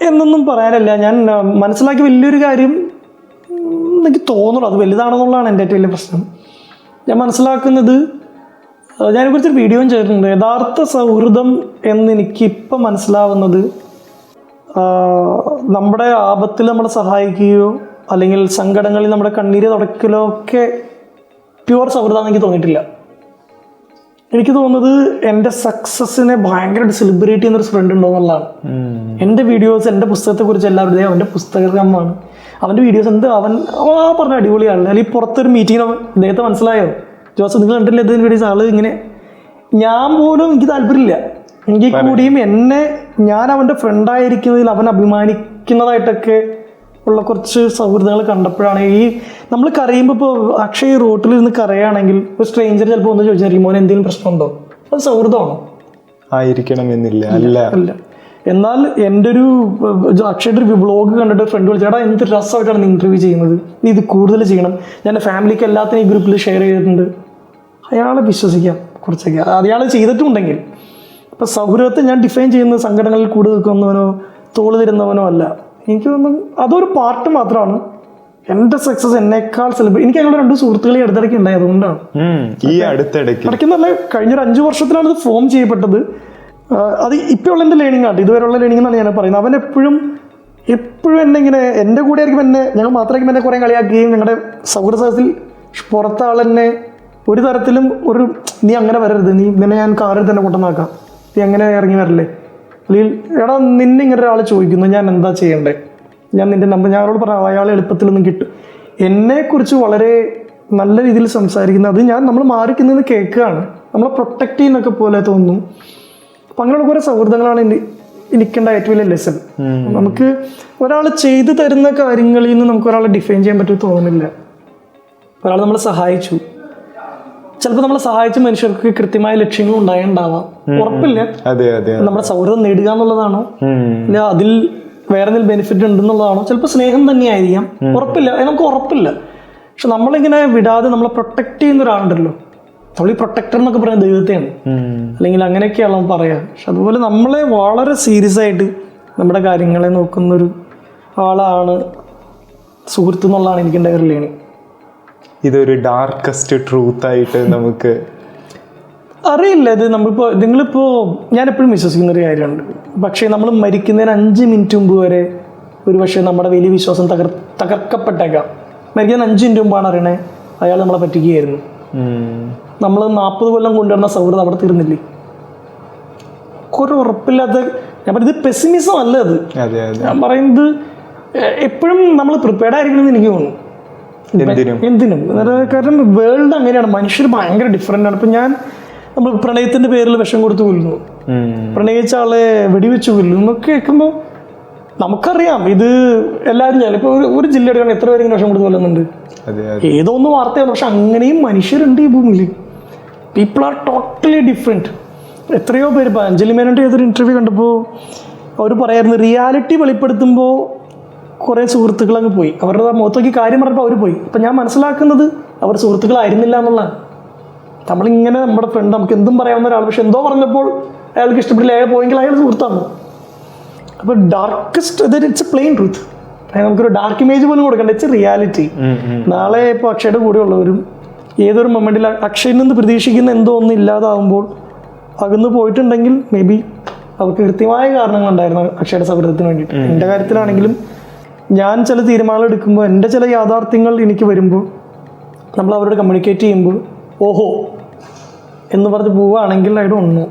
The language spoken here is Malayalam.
എന്നൊന്നും പറയാനല്ല, ഞാൻ മനസ്സിലാക്കിയ വലിയൊരു കാര്യം എനിക്ക് തോന്നുന്നു അത് വലുതാണെന്നുള്ളതാണ് എൻ്റെ ഏറ്റവും വലിയ പ്രശ്നം. ഞാൻ മനസ്സിലാക്കുന്നത്, ഞാനെക്കുറിച്ചൊരു വീഡിയോയും ചെയ്തിട്ടുണ്ട്. യഥാർത്ഥ സൗഹൃദം എന്നെനിക്കിപ്പം മനസ്സിലാവുന്നത് നമ്മുടെ ആപത്തിൽ നമ്മളെ സഹായിക്കുകയോ അല്ലെങ്കിൽ സങ്കടങ്ങളിൽ നമ്മുടെ കണ്ണീര് തുടയ്ക്കലോ ഒക്കെ പ്യുവർ സൗഹൃദമാണെന്ന് എനിക്ക് തോന്നിയിട്ടില്ല. എനിക്ക് തോന്നുന്നത് എൻ്റെ സക്സസ്സിനെ ഭയങ്കരമായിട്ട് സെലിബ്രേറ്റ് ചെയ്യുന്നൊരു ഫ്രണ്ട് ഉണ്ടോ എന്നുള്ളതാണ്. എൻ്റെ വീഡിയോസ്, എൻ്റെ പുസ്തകത്തെക്കുറിച്ച് എല്ലാവരുടെയും അവൻ്റെ പുസ്തകമാണ്, അവൻ്റെ വീഡിയോസ് എന്ത് അവൻ പറഞ്ഞ അടിപൊളിയാണ്. അല്ലെങ്കിൽ പുറത്തൊരു മീറ്റിങ്ങിനോ അദ്ദേഹത്തെ മനസ്സിലായോ ജോസഫ് നിങ്ങൾ കണ്ടില്ല ഇതിന് വീഡിയോസ് ആള് ഇങ്ങനെ, ഞാൻ പോലും എനിക്ക് താല്പര്യമില്ല. എങ്കിൽ കൂടിയും ഞാൻ അവൻ്റെ ഫ്രണ്ടായിരിക്കുന്നതിൽ അവൻ അഭിമാനിക്കുന്നതായിട്ടൊക്കെ ഉള്ള കുറച്ച് സൗഹൃദങ്ങൾ കണ്ടപ്പോഴാണ് നമ്മൾ കരയുമ്പോൾ, ഇപ്പോൾ അക്ഷയ് റോട്ടിൽ ഇരുന്ന് കരയാണെങ്കിൽ ഒരു സ്ട്രേഞ്ചർ ചിലപ്പോൾ ഒന്ന് ചോദിച്ചാൽ മോനെ എന്തെങ്കിലും പ്രശ്നമുണ്ടോ, അത് സൗഹൃദമാണോ? ആയിരിക്കണമെന്നില്ല. അല്ല. എന്നാൽ എൻ്റെ ഒരു അക്ഷയുടെ ഒരു വ്ളോഗ് കണ്ടിട്ട് ഫ്രണ്ട് വിളിച്ചാൽ എന്ത് രസമായിട്ടാണ് നീ ഇൻ്റർവ്യൂ ചെയ്യുന്നത്, നീ ഇത് കൂടുതൽ ചെയ്യണം, ഞാൻ എൻ്റെ ഫാമിലിക്ക് എല്ലാത്തിനും ഈ ഗ്രൂപ്പിൽ ഷെയർ ചെയ്തിട്ടുണ്ട്. അയാളെ വിശ്വസിക്കാം കുറച്ചൊക്കെ, അയാൾ ചെയ്തിട്ടുണ്ടെങ്കിൽ. ഇപ്പം സൗഹൃദത്തെ ഞാൻ ഡിഫൈൻ ചെയ്യുന്നത് സങ്കടങ്ങളിൽ കൂടെ നിൽക്കുന്നവനോ തോള് തരുന്നവനോ അല്ല. എനിക്ക് തോന്നുന്നു അതൊരു പാർട്ട് മാത്രമാണ്. എൻ്റെ സക്സസ് എന്നേക്കാൾ സെലിബ്രേറ്റ് എനിക്ക് ഞങ്ങളുടെ 2 സുഹൃത്തുക്കളെ അടുത്തിടയ്ക്ക് ഉണ്ടായി. അതുകൊണ്ടാണ് ഈ അടുത്തിടയ്ക്ക് നല്ല കഴിഞ്ഞൊരു 5 വർഷത്തിലാണ് ഇത് ഫോം ചെയ്യപ്പെട്ടത്. അത് ഇപ്പോഴുള്ള എൻ്റെ ലേണിംഗ് ആണ്, ഇതുവരെയുള്ള ലേണിംഗ് എന്നാണ് ഞാൻ പറയുന്നത്. അവൻ എപ്പോഴും എന്നെ ഇങ്ങനെ എൻ്റെ കൂടെ ആയിരിക്കും, ഞങ്ങൾ മാത്രമായിരിക്കും എന്നെ കുറേ കളിയാക്കുകയും ഞങ്ങളുടെ സൗഹൃദത്തിൽ പുറത്തെ ആളെന്നെ ഒരു തരത്തിലും നീ അങ്ങനെ വരരുത്, നിന്നെ ഞാൻ കാറിൽ തന്നെ കൊണ്ടുവന്നാക്കാം, നീ അങ്ങനെ ഇറങ്ങി വരല്ലേ, അല്ലെങ്കിൽ എടാ നിന്നെ ഇങ്ങനെ ഒരാൾ ചോദിക്കുന്നു ഞാൻ എന്താ ചെയ്യണ്ടേ, ഞാൻ നിൻ്റെ നമ്പർ ഞാനോട് പറഞ്ഞു, അയാൾ എളുപ്പത്തിലൊന്നും കിട്ടും. എന്നെക്കുറിച്ച് വളരെ നല്ല രീതിയിൽ സംസാരിക്കുന്നത് അത് നമ്മൾ മാറിക്കുന്നതെന്ന് കേൾക്കുകയാണ്, നമ്മളെ പ്രൊട്ടക്റ്റ് ചെയ്യുന്നൊക്കെ പോലെ തോന്നുന്നു. അപ്പം അങ്ങനെയുള്ള കുറേ സൗഹൃദങ്ങളാണ് എനിക്കുണ്ടായ ഏറ്റവും വലിയ ലെസൺ. നമുക്ക് ഒരാൾ ചെയ്തു തരുന്ന കാര്യങ്ങളിൽ നിന്ന് നമുക്ക് ഒരാളെ ഡിഫൈൻ ചെയ്യാൻ പറ്റുമെന്ന് തോന്നുന്നില്ല. ഒരാൾ നമ്മളെ സഹായിച്ചു, ചിലപ്പോൾ നമ്മളെ സഹായിച്ച മനുഷ്യർക്ക് കൃത്യമായ ലക്ഷ്യങ്ങൾ ഉണ്ടാവാം, ഉറപ്പില്ല. നമ്മുടെ സൗഹൃദം നേടുക എന്നുള്ളതാണോ, അല്ല അതിൽ വേറെ എന്തെങ്കിലും ബെനിഫിറ്റ് ഉണ്ടെന്നുള്ളതാണോ, ചിലപ്പോൾ സ്നേഹം തന്നെയായിരിക്കാം, ഉറപ്പില്ല, നമുക്ക് ഉറപ്പില്ല. പക്ഷെ നമ്മളിങ്ങനെ വിടാതെ നമ്മളെ പ്രൊട്ടക്ട് ചെയ്യുന്ന ഒരാളുണ്ടല്ലോ, നമ്മൾ ഈ പ്രൊട്ടക്ടർ എന്നൊക്കെ പറയുന്ന ദൈവത്തെയാണ്, അല്ലെങ്കിൽ അങ്ങനെയൊക്കെയാണ് നമ്മൾ പറയാം. പക്ഷെ അതുപോലെ നമ്മളെ വളരെ സീരിയസ് ആയിട്ട് നമ്മുടെ കാര്യങ്ങളെ നോക്കുന്നൊരു ആളാണ് സുഹൃത്ത് എന്നുള്ളതാണ് എനിക്കുണ്ടായ ഒരു ലേണിംഗ്. ഇതൊരു ഡാർക്കസ്റ്റ് ട്രൂത്ത് ആയിട്ട് നമുക്ക് അറിയില്ല. ഇത് നിങ്ങളിപ്പോൾ ഞാൻ എപ്പോഴും വിശ്വസിക്കുന്ന ഒരു കാര്യമുണ്ട്, പക്ഷേ നമ്മൾ മരിക്കുന്നതിന് 5 മിനിറ്റ് മുമ്പ് വരെ ഒരു പക്ഷേ നമ്മുടെ വലിയ വിശ്വാസം തകർക്കപ്പെട്ടേക്കാം. മരിക്കാൻ 5 മിനിറ്റ് മുമ്പാണ് അറിയണേ അയാൾ നമ്മളെ പറ്റിക്കുകയായിരുന്നു. നമ്മൾ 40 കൊല്ലം കൊണ്ടുവരുന്ന സൗഹൃദം അവിടെ തീർന്നില്ലേ? ഒരു ഉറപ്പില്ലാത്ത, ഞാൻ പറയുന്നത് പെസിമിസം അല്ല അത്, ഞാൻ പറയുന്നത് എപ്പോഴും നമ്മൾ പ്രിപ്പയർഡ് ആയിരിക്കണമെന്ന് എനിക്ക് തോന്നുന്നു. എന്തിനും. കാരണം വേൾഡ് അങ്ങനെയാണ്, മനുഷ്യർ ഭയങ്കര ഡിഫറെൻ്റ് ആണ്. ഇപ്പം നമ്മൾ പ്രണയത്തിൻ്റെ പേരിൽ വിഷം കൊടുത്ത് കൊല്ലുന്നു, പ്രണയിച്ച ആളെ വെടിവെച്ച് കൊല്ലുന്നു എന്നൊക്കെ കേൾക്കുമ്പോൾ നമുക്കറിയാം ഇത് എല്ലാവരും. ഞാനിപ്പോൾ ഒരു ജില്ലയുടെ എത്ര പേരെങ്കിലും വിഷം കൊടുത്ത് കൊല്ലുന്നുണ്ട്, ഏതോ ഒന്ന് വാർത്തയാണ്. പക്ഷെ അങ്ങനെയും മനുഷ്യരുണ്ട് ഈ ഭൂമിയിൽ. People are totally different. എത്രയോ പേര്, ഇപ്പോൾ അഞ്ജലി മേനോൻ്റെ ഏതൊരു ഇൻ്റർവ്യൂ കണ്ടപ്പോൾ അവർ പറയായിരുന്നു, റിയാലിറ്റി വെളിപ്പെടുത്തുമ്പോൾ കുറേ സുഹൃത്തുക്കളങ്ങ് പോയി, അവരുടെ മുഖത്തേക്ക് കാര്യം പറഞ്ഞപ്പോൾ അവർ പോയി. അപ്പം ഞാൻ മനസ്സിലാക്കുന്നത് അവർ സുഹൃത്തുക്കളായിരുന്നില്ല എന്നുള്ളതാണ്. നമ്മളിങ്ങനെ നമ്മുടെ ഫ്രണ്ട് നമുക്ക് എന്തും പറയാവുന്ന ഒരാൾ, പക്ഷെ എന്തോ പറഞ്ഞപ്പോൾ അയാൾക്ക് ഇഷ്ടപ്പെട്ടില്ല, അയാൾ പോയെങ്കിൽ അയാൾ സുഹൃത്താണ്. അപ്പോൾ darkest it's a plain truth. നമുക്കൊരു ഡാർക്ക് ഇമേജ് പോലും കൊടുക്കണ്ട, ഇറ്റ്സ് എ റിയാലിറ്റി. നാളെ ഇപ്പോൾ അക്ഷയുടെ കൂടെ ഉള്ളവരും ഏതൊരു മൊമെൻറ്റിൽ അക്ഷയിൽ നിന്ന് പ്രതീക്ഷിക്കുന്ന എന്തോ ഒന്നും ഇല്ലാതാവുമ്പോൾ അകന്ന് പോയിട്ടുണ്ടെങ്കിൽ മേ ബി അവർക്ക് കൃത്യമായ കാരണങ്ങളുണ്ടായിരുന്നു അക്ഷയുടെ സൗഹൃദത്തിന് വേണ്ടിയിട്ട്. എൻ്റെ കാര്യത്തിലാണെങ്കിലും ഞാൻ ചില തീരുമാനങ്ങൾ എടുക്കുമ്പോൾ എൻ്റെ ചില യാഥാർത്ഥ്യങ്ങൾ എനിക്ക് വരുമ്പോൾ നമ്മൾ അവരോട് കമ്മ്യൂണിക്കേറ്റ് ചെയ്യുമ്പോൾ ഓഹോ എന്ന് പറഞ്ഞ് പോവുകയാണെങ്കിൽ ഐ ഡോണ്ട് നോ.